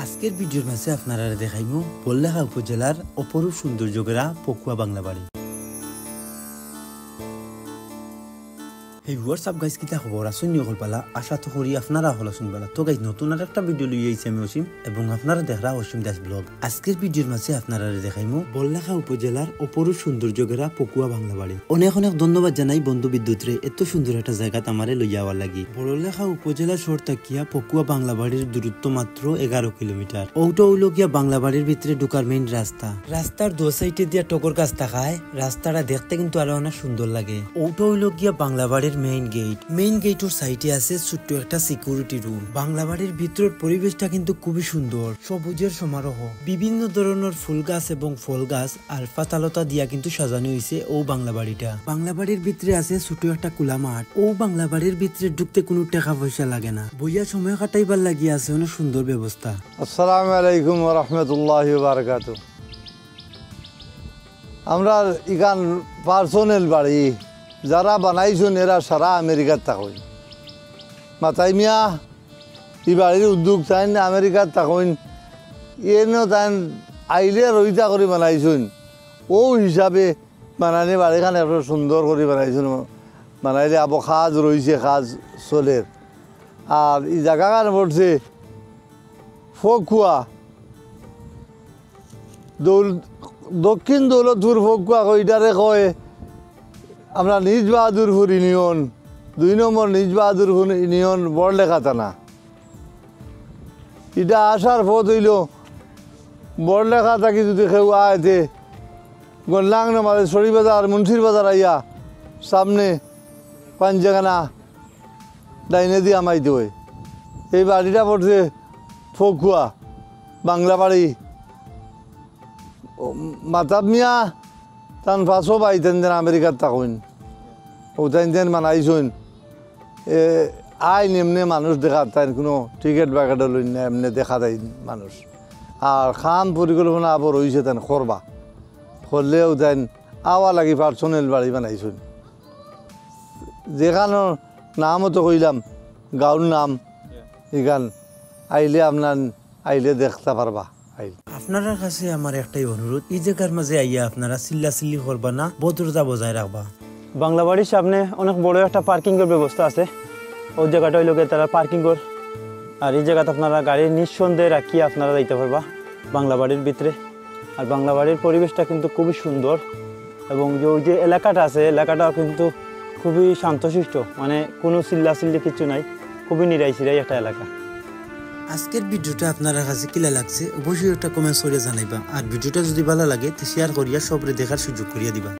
আজকের ভিডিওর মাঝে আপনারা দেখাইমু বল্লেখা উপজেলার অপরূপ সৌন্দর্যগেরা পকুয়া বাংলা বাড়ি। এই হোয়াটসঅ্যাপ গাইজ কিতা খবর আসুন পালা আশা তো করি আপনারা হল শুনবেলা। তো গাইজ নতুন আর একটা ভিডিও লইয়া আইছি আমি অসীম এবং আপনারা দেখরা অসীম দাস ব্লগ। আজকের ভিডিওর মাঝে আপনারা দেখাইমু বল্লেখা উপজেলার অপরূপ সৌন্দর্যগেরা পকুয়া বাংলা বাড়ি। অনেক অনেক ধন্যবাদ জানাই বন্ধু বিদ্যুৎ রে এত সুন্দর একটা জায়গা আমারে লইয়া আওয়ার লাগি। বড়লেখা উপজেলা শহর তাকিয়া পকুয়া বাংলা বাড়ির দূরত্ব মাত্র 11 কিলোমিটার। ওটা হইলো গিয়া বাংলা বাড়ির ভিতরে ঢুকার মেইন রাস্তা। রাস্তার দু সাইডে দিয়া টগর গাছ থাকায় রাস্তাটা দেখতে কিন্তু আরো অনেক সুন্দর লাগে। ওটা হইলো গিয়া বাংলা বাড়ির মেইন গেটের সাইডে আছে ছোট্ট একটা সিকিউরিটি রুম। বাংলা বাড়ির ভিতরের পরিবেশটা কিন্তু খুবই সুন্দর, সবুজের সমারোহ, বিভিন্ন ধরনের ফুল গাছ এবং ফল গাছ আর পাতালতা দিয়া কিন্তু সাজানো হয়েছে ও বাংলা বাড়িটা। বাংলা বাড়ির ভিতরে আছে ছোট একটা খোলা মাঠ। ও বাংলা বাড়ির ভিতরে ঢুকতে কোনো টাকা পয়সা লাগে না, বইয়া সময় কাটাইবার লাগিয়ে আছে অনেক সুন্দর ব্যবস্থা। আসসালামু আলাইকুম ওয়া রাহমাতুল্লাহি ওয়া বারাকাতুহু। আমরা ইগান পার্সোনাল বাড়ি যারা বানাইছেন এরা সারা আমেরিকার থাকেন। মাথায় মিয়া এই বাড়ির উদ্যোগ চাইন আমেরিকার থাকেন, এনে তাই আইলে রইতা করে বানাইছেন। ও হিসাবে বানানি বাড়িখান এত সুন্দর করে বানাইছেন। বানাইলে আবার কাজ রয়েছে, কাজ চলের। আর এই জায়গাখান পড়ছে ফকুয়া, দক্ষিণ দৌলতপুর ফকুয়া কইটারে কয় আমরা নিজ বাহাদুরপুর ইউনিয়ন, 2 নম্বর নিজ বাহাদুরপুর ইউনিয়ন বড়লেখা থানা। এটা আসার পথ হইল বড়লেখা থাকি যদি কেউ আয়তে গল্লাং নামাজে সরি বাজার মুন্সির বাজার আইয়া সামনে পাঞ্জাখানা ডাইনে দিয়ে আমাইতে হয়। এই বাড়িটা পড়ছে ফকুয়া বাংলা বাড়ি। মাতাব মিয়া তান ফাঁসও পাইতেন যেন আমেরিকার থাকেন, ওটাইন যেন মানাইছেন। আইন এমনি মানুষ দেখা তাই কোনো টিকিট বাকেট লই না, এমনি দেখা দেয় মানুষ। আর খাম পরিকল্পনা আবার রয়েছে তেন করবা করলেও তাই আওয়া লাগি পার্সোনাল বাড়ি বানাইছেন। যেখানোর নামও তো কইলাম গাঁওর নাম, এখান আইলে আপনার আইলে দেখতে পারবা। আপনার কাছে আমার একটাই অনুরোধ, এই জায়গার মাঝে আইয়া আপনারা চিল্লাচিল্লি করবা না, ভদ্রতা বজায় রাখবা। বাংলা বাড়ির সামনে অনেক বড় একটা পার্কিংয়ের ব্যবস্থা আছে। ওই জায়গাটা হইল তারা পার্কিং কর। আর এই জায়গাতে আপনারা গাড়ি নিঃসন্দেহে রাখিয়ে আপনারা যাইতে পারবা বাংলা বাড়ির ভিতরে। আর বাংলা বাড়ির পরিবেশটা কিন্তু খুবই সুন্দর এবং ওই যে এলাকাটা আছে এলাকাটাও কিন্তু খুবই শান্তশিষ্ট, মানে কোনো চিল্লাচিল্লি কিছু নাই, খুবই নিরাই একটা এলাকা। আজকের ভিডিওটা আপনার কাছে কিলা লাগছে অবশ্যই একটা কমেন্টস করে জানাইবা। আর ভিডিওটা যদি ভালো লাগে তো শেয়ার করিয়া সবরে দেখার সুযোগ করিয়া দিবা।